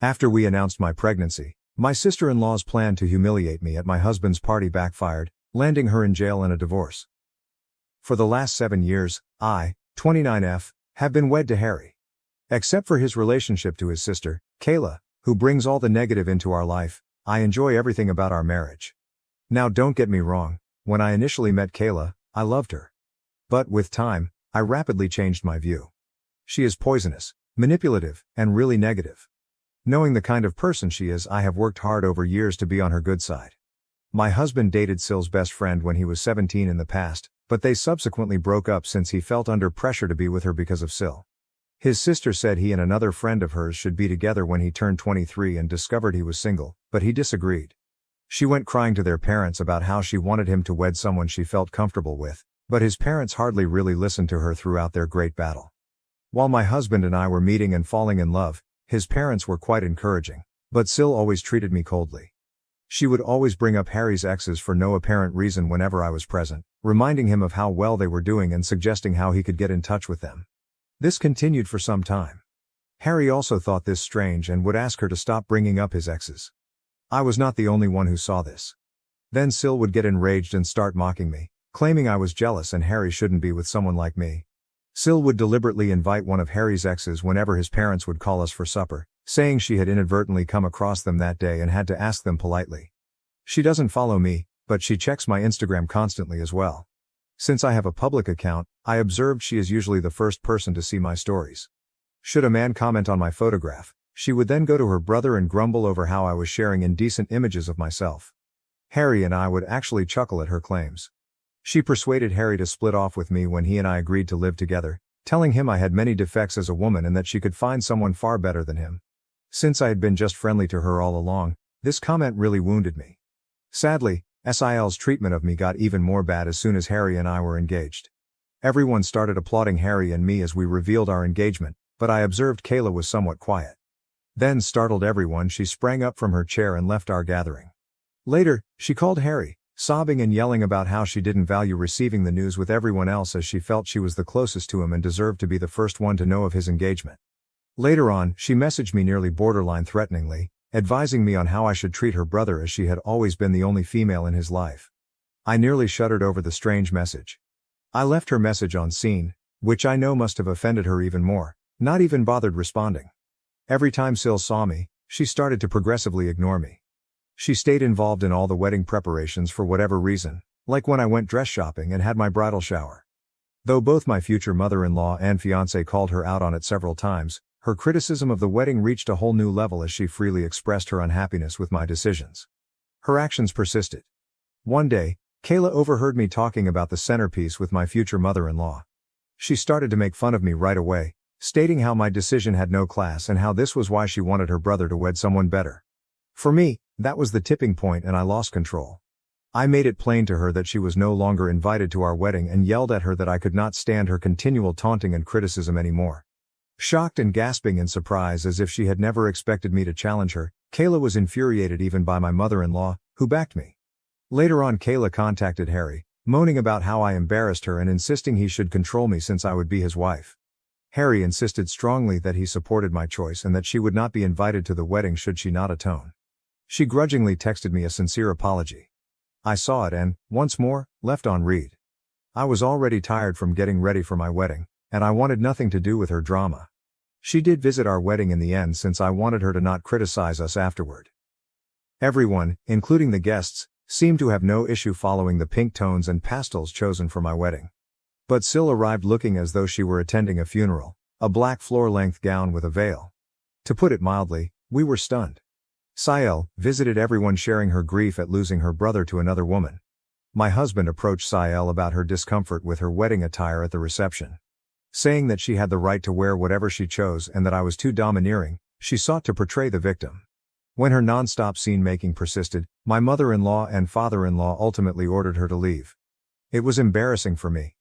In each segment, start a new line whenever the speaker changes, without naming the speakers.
After we announced my pregnancy, my sister-in-law's plan to humiliate me at my husband's party backfired, landing her in jail and a divorce. For the last 7 years, I, 29F, have been wed to Harry. Except for his relationship to his sister, Kayla, who brings all the negative into our life, I enjoy everything about our marriage. Now don't get me wrong, when I initially met Kayla, I loved her. But with time, I rapidly changed my view. She is poisonous, manipulative, and really negative. Knowing the kind of person she is, I have worked hard over years to be on her good side. My husband dated SIL's best friend when he was 17 in the past, but they subsequently broke up since he felt under pressure to be with her because of SIL. His sister said he and another friend of hers should be together when he turned 23 and discovered he was single, but he disagreed. She went crying to their parents about how she wanted him to wed someone she felt comfortable with, but his parents hardly really listened to her throughout their great battle. While my husband and I were meeting and falling in love, his parents were quite encouraging, but SIL always treated me coldly. She would always bring up Harry's exes for no apparent reason whenever I was present, reminding him of how well they were doing and suggesting how he could get in touch with them. This continued for some time. Harry also thought this strange and would ask her to stop bringing up his exes. I was not the only one who saw this. Then SIL would get enraged and start mocking me, claiming I was jealous and Harry shouldn't be with someone like me. SIL would deliberately invite one of Harry's exes whenever his parents would call us for supper, saying she had inadvertently come across them that day and had to ask them politely. She doesn't follow me, but she checks my Instagram constantly as well. Since I have a public account, I observed she is usually the first person to see my stories. Should a man comment on my photograph, she would then go to her brother and grumble over how I was sharing indecent images of myself. Harry and I would actually chuckle at her claims. She persuaded Harry to split off with me when he and I agreed to live together, telling him I had many defects as a woman and that she could find someone far better than him. Since I had been just friendly to her all along, this comment really wounded me. Sadly, SIL's treatment of me got even more bad as soon as Harry and I were engaged. Everyone started applauding Harry and me as we revealed our engagement, but I observed Kayla was somewhat quiet. Then, startled everyone, she sprang up from her chair and left our gathering. Later, she called Harry, sobbing and yelling about how she didn't value receiving the news with everyone else as she felt she was the closest to him and deserved to be the first one to know of his engagement. Later on, she messaged me nearly borderline threateningly, advising me on how I should treat her brother as she had always been the only female in his life. I nearly shuddered over the strange message. I left her message on scene, which I know must have offended her even more, not even bothered responding. Every time SIL saw me, she started to progressively ignore me. She stayed involved in all the wedding preparations for whatever reason, like when I went dress shopping and had my bridal shower. Though both my future mother-in-law and fiancé called her out on it several times, her criticism of the wedding reached a whole new level as she freely expressed her unhappiness with my decisions. Her actions persisted. One day, Kayla overheard me talking about the centerpiece with my future mother-in-law. She started to make fun of me right away, stating how my decision had no class and how this was why she wanted her brother to wed someone better. For me, that was the tipping point and I lost control. I made it plain to her that she was no longer invited to our wedding and yelled at her that I could not stand her continual taunting and criticism anymore. Shocked and gasping in surprise as if she had never expected me to challenge her, Kayla was infuriated even by my mother-in-law, who backed me. Later on, Kayla contacted Harry, moaning about how I embarrassed her and insisting he should control me since I would be his wife. Harry insisted strongly that he supported my choice and that she would not be invited to the wedding should she not atone. She grudgingly texted me a sincere apology. I saw it and, once more, left on read. I was already tired from getting ready for my wedding, and I wanted nothing to do with her drama. She did visit our wedding in the end since I wanted her to not criticize us afterward. Everyone, including the guests, seemed to have no issue following the pink tones and pastels chosen for my wedding. But SIL arrived looking as though she were attending a funeral, a black floor-length gown with a veil. To put it mildly, we were stunned. SIL visited everyone sharing her grief at losing her brother to another woman. My husband approached SIL about her discomfort with her wedding attire at the reception. Saying that she had the right to wear whatever she chose and that I was too domineering, she sought to portray the victim. When her non-stop scene-making persisted, my mother-in-law and father-in-law ultimately ordered her to leave. It was embarrassing for me.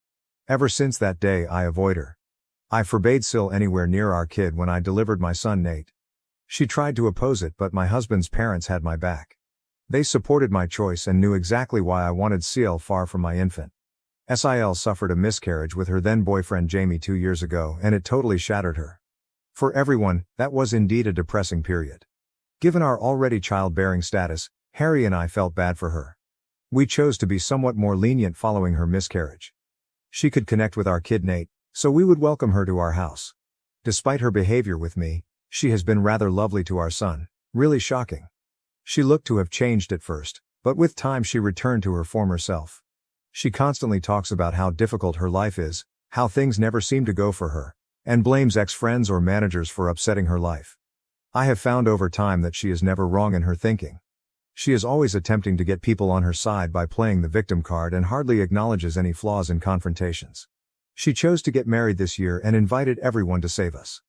Ever since that day I avoid her. I forbade SIL anywhere near our kid when I delivered my son Nate. She tried to oppose it but my husband's parents had my back. They supported my choice and knew exactly why I wanted SIL far from my infant. SIL suffered a miscarriage with her then boyfriend Jamie 2 years ago and it totally shattered her. For everyone, that was indeed a depressing period. Given our already childbearing status, Harry and I felt bad for her. We chose to be somewhat more lenient following her miscarriage. She could connect with our kid Nate, so we would welcome her to our house. Despite her behavior with me, she has been rather lovely to our son, really shocking. She looked to have changed at first, but with time she returned to her former self. She constantly talks about how difficult her life is, how things never seem to go for her, and blames ex-friends or managers for upsetting her life. I have found over time that she is never wrong in her thinking. She is always attempting to get people on her side by playing the victim card and hardly acknowledges any flaws in confrontations. She chose to get married this year and invited everyone to save us.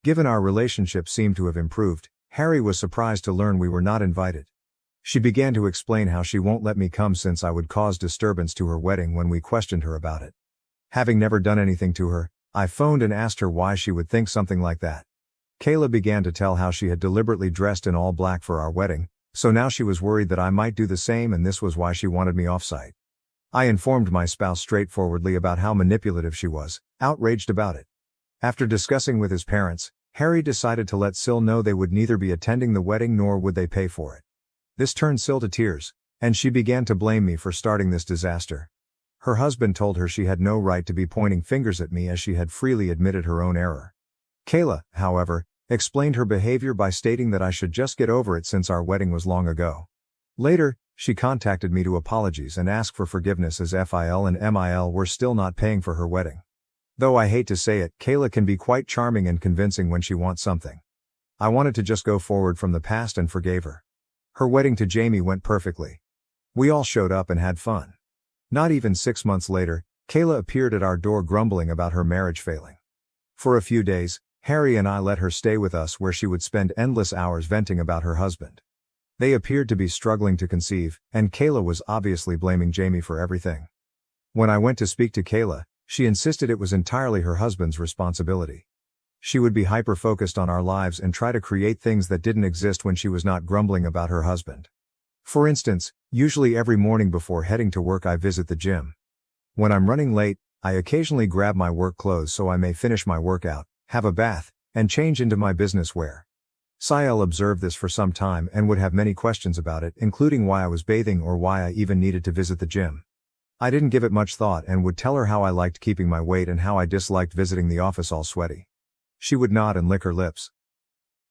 Given our relationship seemed to have improved, Harry was surprised to learn we were not invited. She began to explain how she won't let me come since I would cause disturbance to her wedding when we questioned her about it. Having never done anything to her, I phoned and asked her why she would think something like that. Kayla began to tell how she had deliberately dressed in all black for our wedding, so now she was worried that I might do the same and this was why she wanted me off-site. I informed my spouse straightforwardly about how manipulative she was, outraged about it. After discussing with his parents, Harry decided to let SIL know they would neither be attending the wedding nor would they pay for it. This turned SIL to tears, and she began to blame me for starting this disaster. Her husband told her she had no right to be pointing fingers at me as she had freely admitted her own error. Kayla, however, explained her behavior by stating that I should just get over it since our wedding was long ago. Later, she contacted me to apologize and ask for forgiveness as FIL and MIL were still not paying for her wedding. Though I hate to say it, Kayla can be quite charming and convincing when she wants something. I wanted to just go forward from the past and forgave her. Her wedding to Jamie went perfectly. We all showed up and had fun. Not even 6 months later, Kayla appeared at our door grumbling about her marriage failing. For a few days, Harry and I let her stay with us where she would spend endless hours venting about her husband. They appeared to be struggling to conceive, and Kayla was obviously blaming Jamie for everything. When I went to speak to Kayla, she insisted it was entirely her husband's responsibility. She would be hyper-focused on our lives and try to create things that didn't exist when she was not grumbling about her husband. For instance, usually every morning before heading to work I visit the gym. When I'm running late, I occasionally grab my work clothes so I may finish my workout, have a bath, and change into my business wear. SIL observed this for some time and would have many questions about it, including why I was bathing or why I even needed to visit the gym. I didn't give it much thought and would tell her how I liked keeping my weight and how I disliked visiting the office all sweaty. She would nod and lick her lips.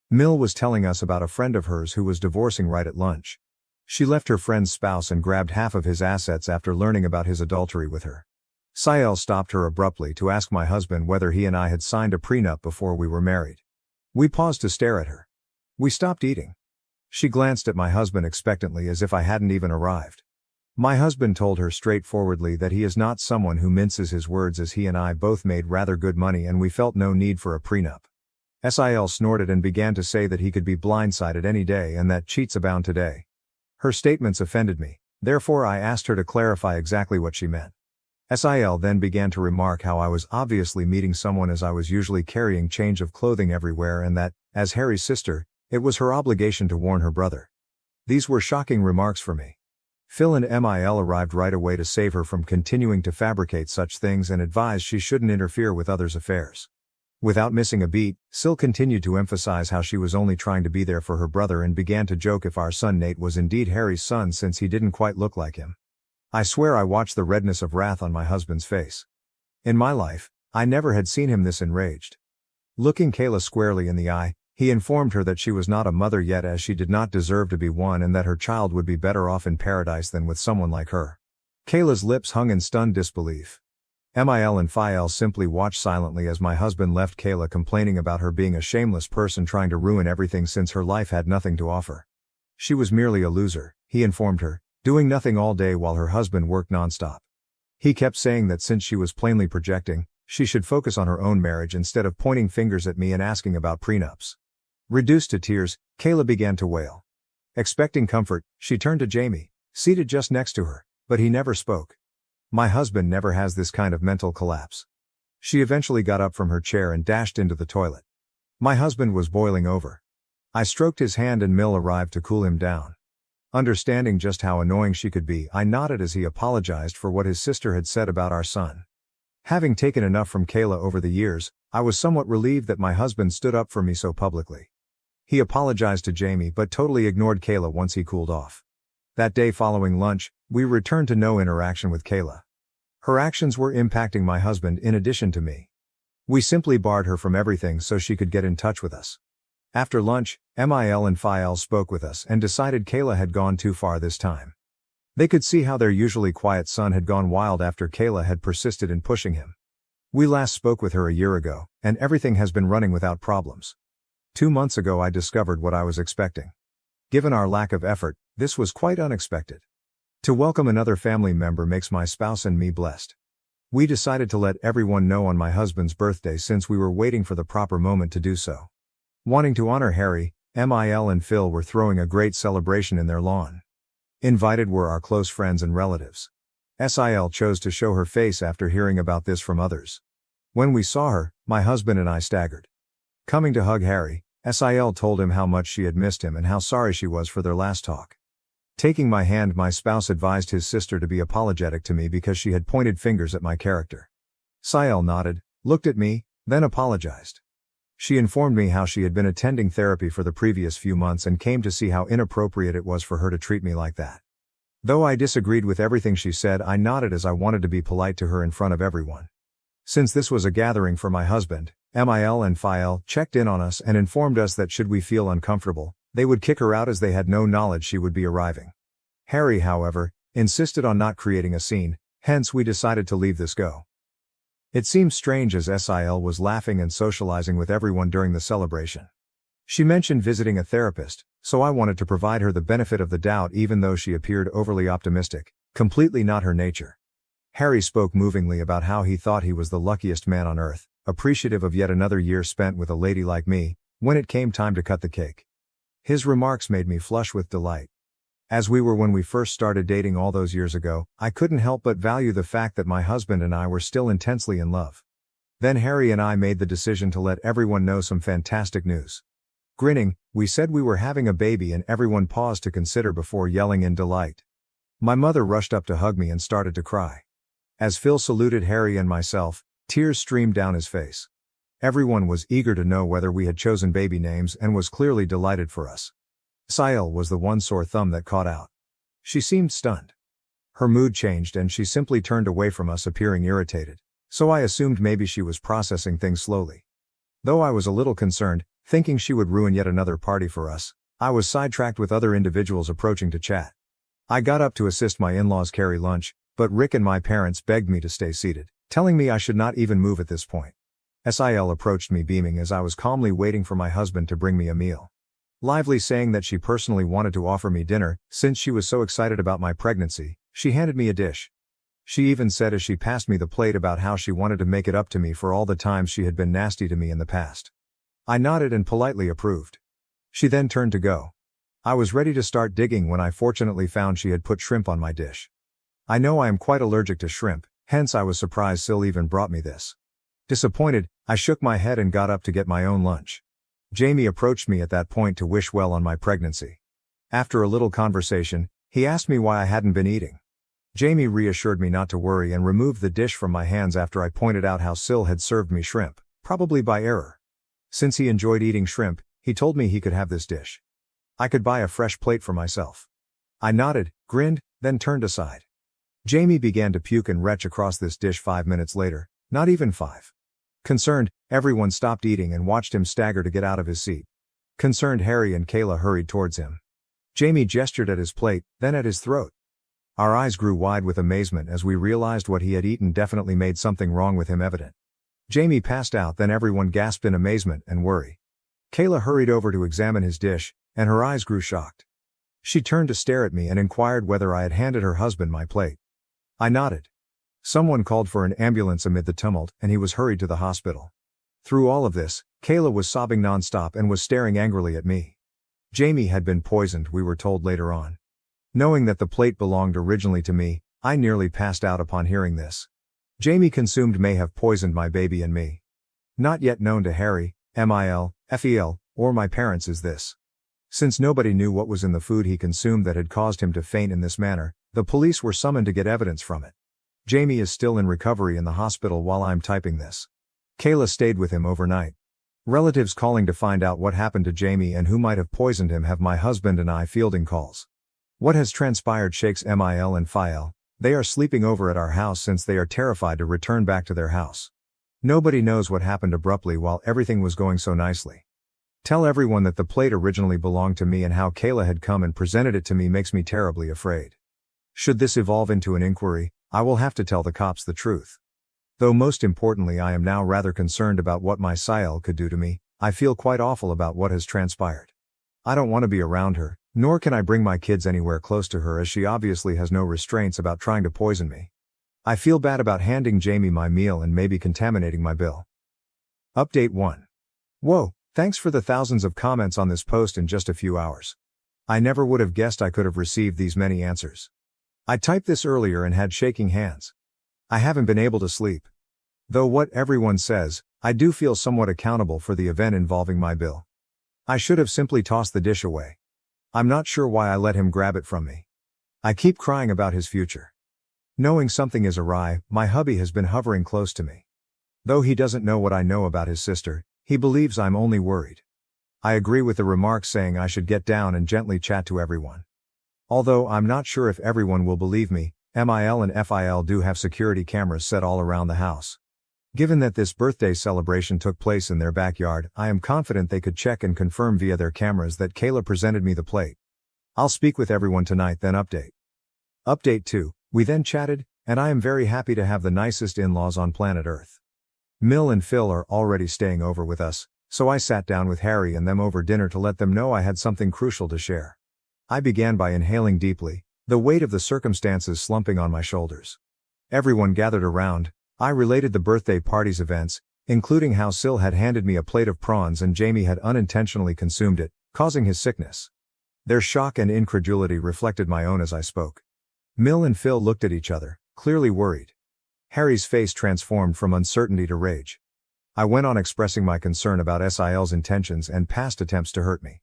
Mill was telling us about a friend of hers who was divorcing right at lunch. She left her friend's spouse and grabbed half of his assets after learning about his adultery with her. SIL stopped her abruptly to ask my husband whether he and I had signed a prenup before we were married. We paused to stare at her. We stopped eating. She glanced at my husband expectantly as if I hadn't even arrived. My husband told her straightforwardly that he is not someone who minces his words as he and I both made rather good money and we felt no need for a prenup. SIL snorted and began to say that he could be blindsided any day and that cheats abound today. Her statements offended me, therefore I asked her to clarify exactly what she meant. SIL then began to remark how I was obviously meeting someone as I was usually carrying change of clothing everywhere and that, as Harry's sister, it was her obligation to warn her brother. These were shocking remarks for me. Phil and MIL arrived right away to save her from continuing to fabricate such things and advised she shouldn't interfere with others' affairs. Without missing a beat, SIL continued to emphasize how she was only trying to be there for her brother and began to joke if our son Nate was indeed Harry's son since he didn't quite look like him. I swear I watched the redness of wrath on my husband's face. In my life, I never had seen him this enraged. Looking Kayla squarely in the eye, he informed her that she was not a mother yet as she did not deserve to be one and that her child would be better off in paradise than with someone like her. Kayla's lips hung in stunned disbelief. MIL and FIL simply watched silently as my husband left Kayla complaining about her being a shameless person trying to ruin everything since her life had nothing to offer. She was merely a loser, he informed her, doing nothing all day while her husband worked nonstop. He kept saying that since she was plainly projecting, she should focus on her own marriage instead of pointing fingers at me and asking about prenups. Reduced to tears, Kayla began to wail. Expecting comfort, she turned to Jamie, seated just next to her, but he never spoke. My husband never has this kind of mental collapse. She eventually got up from her chair and dashed into the toilet. My husband was boiling over. I stroked his hand and Mill arrived to cool him down. Understanding just how annoying she could be, I nodded as he apologized for what his sister had said about our son. Having taken enough from Kayla over the years, I was somewhat relieved that my husband stood up for me so publicly. He apologized to Jamie but totally ignored Kayla once he cooled off. That day following lunch, we returned to no interaction with Kayla. Her actions were impacting my husband in addition to me. We simply barred her from everything so she could get in touch with us. After lunch, MIL and FIL spoke with us and decided Kayla had gone too far this time. They could see how their usually quiet son had gone wild after Kayla had persisted in pushing him. We last spoke with her a year ago, and everything has been running without problems. 2 months ago I discovered what I was expecting. Given our lack of effort, this was quite unexpected. To welcome another family member makes my spouse and me blessed. We decided to let everyone know on my husband's birthday since we were waiting for the proper moment to do so. Wanting to honor Harry, MIL and Phil were throwing a great celebration in their lawn. Invited were our close friends and relatives. SIL chose to show her face after hearing about this from others. When we saw her, my husband and I staggered. Coming to hug Harry, SIL told him how much she had missed him and how sorry she was for their last talk. Taking my hand, my spouse advised his sister to be apologetic to me because she had pointed fingers at my character. SIL nodded, looked at me, then apologized. She informed me how she had been attending therapy for the previous few months and came to see how inappropriate it was for her to treat me like that. Though I disagreed with everything she said, I nodded as I wanted to be polite to her in front of everyone. Since this was a gathering for my husband, MIL and FIL checked in on us and informed us that should we feel uncomfortable, they would kick her out as they had no knowledge she would be arriving. Harry, however, insisted on not creating a scene, hence we decided to leave this go. It seemed strange as SIL was laughing and socializing with everyone during the celebration. She mentioned visiting a therapist, so I wanted to provide her the benefit of the doubt even though she appeared overly optimistic, completely not her nature. Harry spoke movingly about how he thought he was the luckiest man on earth, appreciative of yet another year spent with a lady like me, when it came time to cut the cake. His remarks made me flush with delight. As we were when we first started dating all those years ago, I couldn't help but value the fact that my husband and I were still intensely in love. Then Harry and I made the decision to let everyone know some fantastic news. Grinning, we said we were having a baby and everyone paused to consider before yelling in delight. My mother rushed up to hug me and started to cry. As Phil saluted Harry and myself, tears streamed down his face. Everyone was eager to know whether we had chosen baby names and was clearly delighted for us. SIL was the one sore thumb that caught out. She seemed stunned. Her mood changed and she simply turned away from us, appearing irritated, so I assumed maybe she was processing things slowly. Though I was a little concerned, thinking she would ruin yet another party for us, I was sidetracked with other individuals approaching to chat. I got up to assist my in-laws carry lunch, but Rick and my parents begged me to stay seated, telling me I should not even move at this point. SIL approached me beaming as I was calmly waiting for my husband to bring me a meal. Lively saying that she personally wanted to offer me dinner, since she was so excited about my pregnancy, she handed me a dish. She even said as she passed me the plate about how she wanted to make it up to me for all the times she had been nasty to me in the past. I nodded and politely approved. She then turned to go. I was ready to start digging when I fortunately found she had put shrimp on my dish. I know I am quite allergic to shrimp, hence I was surprised SIL even brought me this. Disappointed, I shook my head and got up to get my own lunch. Jamie approached me at that point to wish well on my pregnancy. After a little conversation, he asked me why I hadn't been eating. Jamie reassured me not to worry and removed the dish from my hands after I pointed out how SIL had served me shrimp, probably by error. Since he enjoyed eating shrimp, he told me he could have this dish. I could buy a fresh plate for myself. I nodded, grinned, then turned aside. Jamie began to puke and retch across this dish 5 minutes later, not even 5. Concerned, everyone stopped eating and watched him stagger to get out of his seat. Concerned Harry and Kayla hurried towards him. Jamie gestured at his plate, then at his throat. Our eyes grew wide with amazement as we realized what he had eaten definitely made something wrong with him evident. Jamie passed out, then everyone gasped in amazement and worry. Kayla hurried over to examine his dish, and her eyes grew shocked. She turned to stare at me and inquired whether I had handed her husband my plate. I nodded. Someone called for an ambulance amid the tumult, and he was hurried to the hospital. Through all of this, Kayla was sobbing nonstop and was staring angrily at me. Jamie had been poisoned, we were told later on. Knowing that the plate belonged originally to me, I nearly passed out upon hearing this. Jamie consumed may have poisoned my baby and me. Not yet known to Harry, MIL, FEL, or my parents is this. Since nobody knew what was in the food he consumed that had caused him to faint in this manner, the police were summoned to get evidence from it. Jamie is still in recovery in the hospital while I'm typing this. Kayla stayed with him overnight. Relatives calling to find out what happened to Jamie and who might have poisoned him have my husband and I fielding calls. What has transpired shakes MIL and FIL. They are sleeping over at our house since they are terrified to return back to their house. Nobody knows what happened abruptly while everything was going so nicely. Tell everyone that the plate originally belonged to me and how Kayla had come and presented it to me makes me terribly afraid. Should this evolve into an inquiry, I will have to tell the cops the truth. Though most importantly I am now rather concerned about what my SIL could do to me, I feel quite awful about what has transpired. I don't want to be around her, nor can I bring my kids anywhere close to her as she obviously has no restraints about trying to poison me. I feel bad about handing Jamie my meal and maybe contaminating my bill. Update 1. Whoa, thanks for the thousands of comments on this post in just a few hours. I never would have guessed I could have received these many answers. I typed this earlier and had shaking hands. I haven't been able to sleep. Though what everyone says, I do feel somewhat accountable for the event involving my bill. I should have simply tossed the dish away. I'm not sure why I let him grab it from me. I keep crying about his future. Knowing something is awry, my hubby has been hovering close to me. Though he doesn't know what I know about his sister, he believes I'm only worried. I agree with the remarks saying I should get down and gently chat to everyone. Although I'm not sure if everyone will believe me, MIL and FIL do have security cameras set all around the house. Given that this birthday celebration took place in their backyard, I am confident they could check and confirm via their cameras that Kayla presented me the plate. I'll speak with everyone tonight then update. Update 2, we then chatted, and I am very happy to have the nicest in-laws on planet Earth. Mill and Phil are already staying over with us, so I sat down with Harry and them over dinner to let them know I had something crucial to share. I began by inhaling deeply, the weight of the circumstances slumping on my shoulders. Everyone gathered around. I related the birthday party's events, including how SIL had handed me a plate of prawns and Jamie had unintentionally consumed it, causing his sickness. Their shock and incredulity reflected my own as I spoke. Mill and Phil looked at each other, clearly worried. Harry's face transformed from uncertainty to rage. I went on expressing my concern about SIL's intentions and past attempts to hurt me.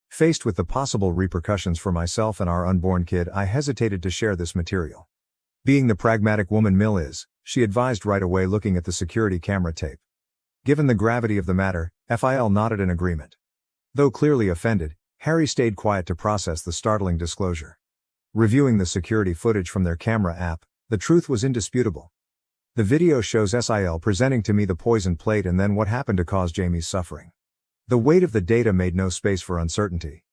Faced with the possible repercussions for myself and our unborn kid, I hesitated to share this material. Being the pragmatic woman Mill is, she advised right away looking at the security camera tape. Given the gravity of the matter, FIL nodded in agreement. Though clearly offended, Harry stayed quiet to process the startling disclosure. Reviewing the security footage from their camera app, the truth was indisputable. The video shows SIL presenting to me the poisoned plate and then what happened to cause Jamie's suffering. The weight of the data made no space for uncertainty.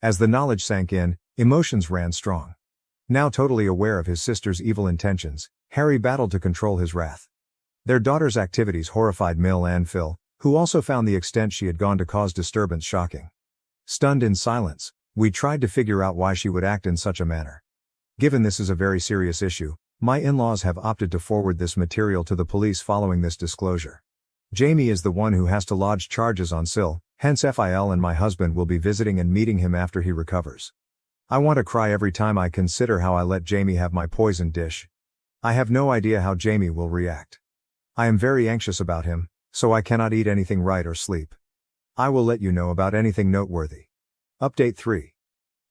As the knowledge sank in, emotions ran strong. Now totally aware of his sister's evil intentions, Harry battled to control his wrath. Their daughter's activities horrified Mill and Phil, who also found the extent she had gone to cause disturbance shocking. Stunned in silence, we tried to figure out why she would act in such a manner. Given this is a very serious issue, my in-laws have opted to forward this material to the police following this disclosure. Jamie is the one who has to lodge charges on SIL, hence FIL and my husband will be visiting and meeting him after he recovers. I want to cry every time I consider how I let Jamie have my poisoned dish. I have no idea how Jamie will react. I am very anxious about him, so I cannot eat anything right or sleep. I will let you know about anything noteworthy. Update 3.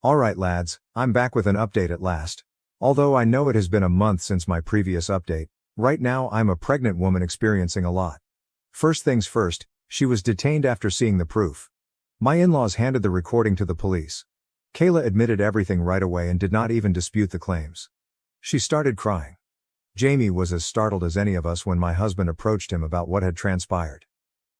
Alright lads, I'm back with an update at last. Although I know it has been a month since my previous update, right now I'm a pregnant woman experiencing a lot. First things first, she was detained after seeing the proof. My in-laws handed the recording to the police. Kayla admitted everything right away and did not even dispute the claims. She started crying. Jamie was as startled as any of us when my husband approached him about what had transpired.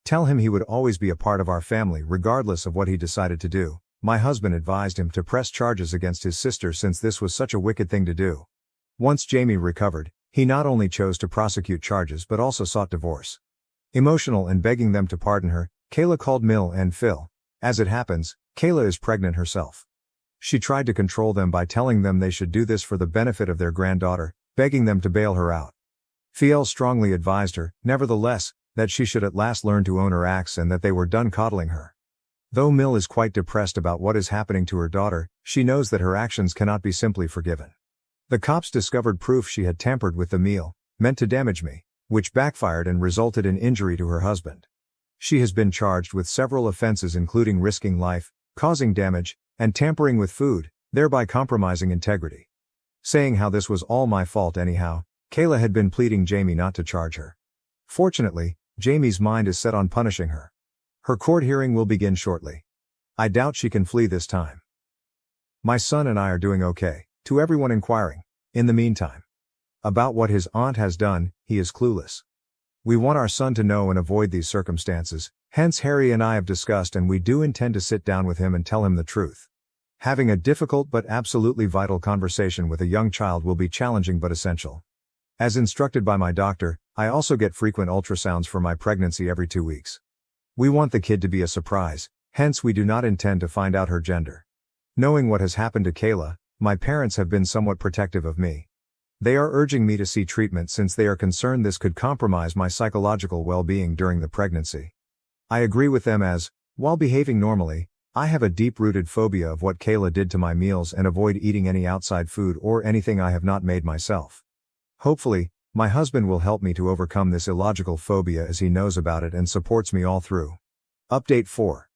Tell him he would always be a part of our family regardless of what he decided to do. My husband advised him to press charges against his sister since this was such a wicked thing to do. Once Jamie recovered, he not only chose to prosecute charges but also sought divorce. Emotional and begging them to pardon her, Kayla called Mill and Phil. As it happens, Kayla is pregnant herself. She tried to control them by telling them they should do this for the benefit of their granddaughter, begging them to bail her out. Phil strongly advised her, nevertheless, that she should at last learn to own her acts and that they were done coddling her. Though Mill is quite depressed about what is happening to her daughter, she knows that her actions cannot be simply forgiven. The cops discovered proof she had tampered with the meal, meant to damage me, which backfired and resulted in injury to her husband. She has been charged with several offenses including risking life, causing damage, and tampering with food, thereby compromising integrity. Saying how this was all my fault anyhow, Kayla had been pleading Jamie not to charge her. Fortunately, Jamie's mind is set on punishing her. Her court hearing will begin shortly. I doubt she can flee this time. My son and I are doing okay, to everyone inquiring. In the meantime, about what his aunt has done, he is clueless. We want our son to know and avoid these circumstances, hence Harry and I have discussed and we do intend to sit down with him and tell him the truth. Having a difficult but absolutely vital conversation with a young child will be challenging but essential. As instructed by my doctor, I also get frequent ultrasounds for my pregnancy every 2 weeks. We want the kid to be a surprise, hence we do not intend to find out her gender. Knowing what has happened to Kayla, my parents have been somewhat protective of me. They are urging me to see treatment since they are concerned this could compromise my psychological well-being during the pregnancy. I agree with them as, while behaving normally, I have a deep-rooted phobia of what Kayla did to my meals and avoid eating any outside food or anything I have not made myself. Hopefully, my husband will help me to overcome this illogical phobia as he knows about it and supports me all through. Update 4.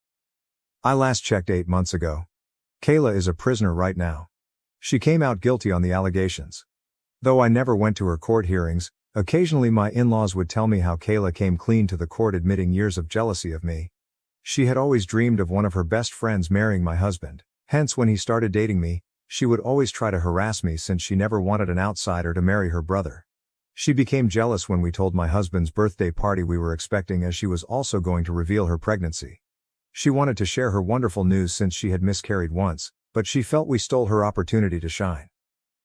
I last checked 8 months ago. Kayla is a prisoner right now. She came out guilty on the allegations. Though I never went to her court hearings, occasionally my in-laws would tell me how Kayla came clean to the court admitting years of jealousy of me. She had always dreamed of one of her best friends marrying my husband, hence when he started dating me, she would always try to harass me since she never wanted an outsider to marry her brother. She became jealous when we told my husband's birthday party we were expecting as she was also going to reveal her pregnancy. She wanted to share her wonderful news since she had miscarried once, but she felt we stole her opportunity to shine.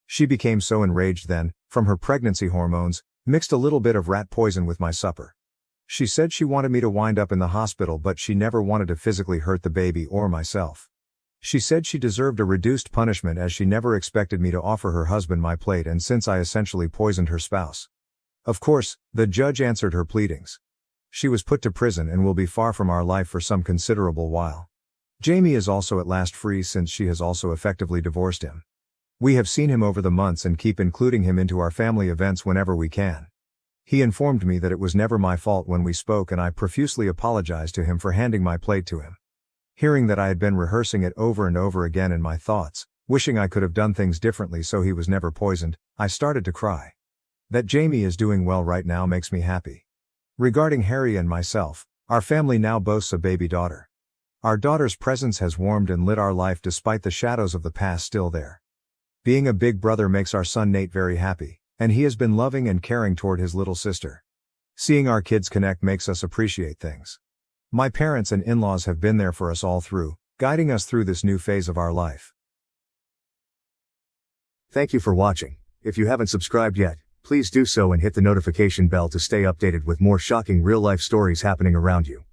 She became so enraged then, from her pregnancy hormones, mixed a little bit of rat poison with my supper. She said she wanted me to wind up in the hospital but she never wanted to physically hurt the baby or myself. She said she deserved a reduced punishment as she never expected me to offer her husband my plate and since I essentially poisoned her spouse. Of course, the judge answered her pleadings. She was put to prison and will be far from our life for some considerable while. Jamie is also at last free since she has also effectively divorced him. We have seen him over the months and keep including him into our family events whenever we can. He informed me that it was never my fault when we spoke and I profusely apologized to him for handing my plate to him. Hearing that I had been rehearsing it over and over again in my thoughts, wishing I could have done things differently so he was never poisoned, I started to cry. That Jamie is doing well right now makes me happy. Regarding Harry and myself, our family now boasts a baby daughter. Our daughter's presence has warmed and lit our life despite the shadows of the past still there. Being a big brother makes our son Nate very happy, and he has been loving and caring toward his little sister. Seeing our kids connect makes us appreciate things. My parents and in-laws have been there for us all through, guiding us through this new phase of our life.
Thank you for watching. If you haven't subscribed yet, please do so and hit the notification bell to stay updated with more shocking real-life stories happening around you.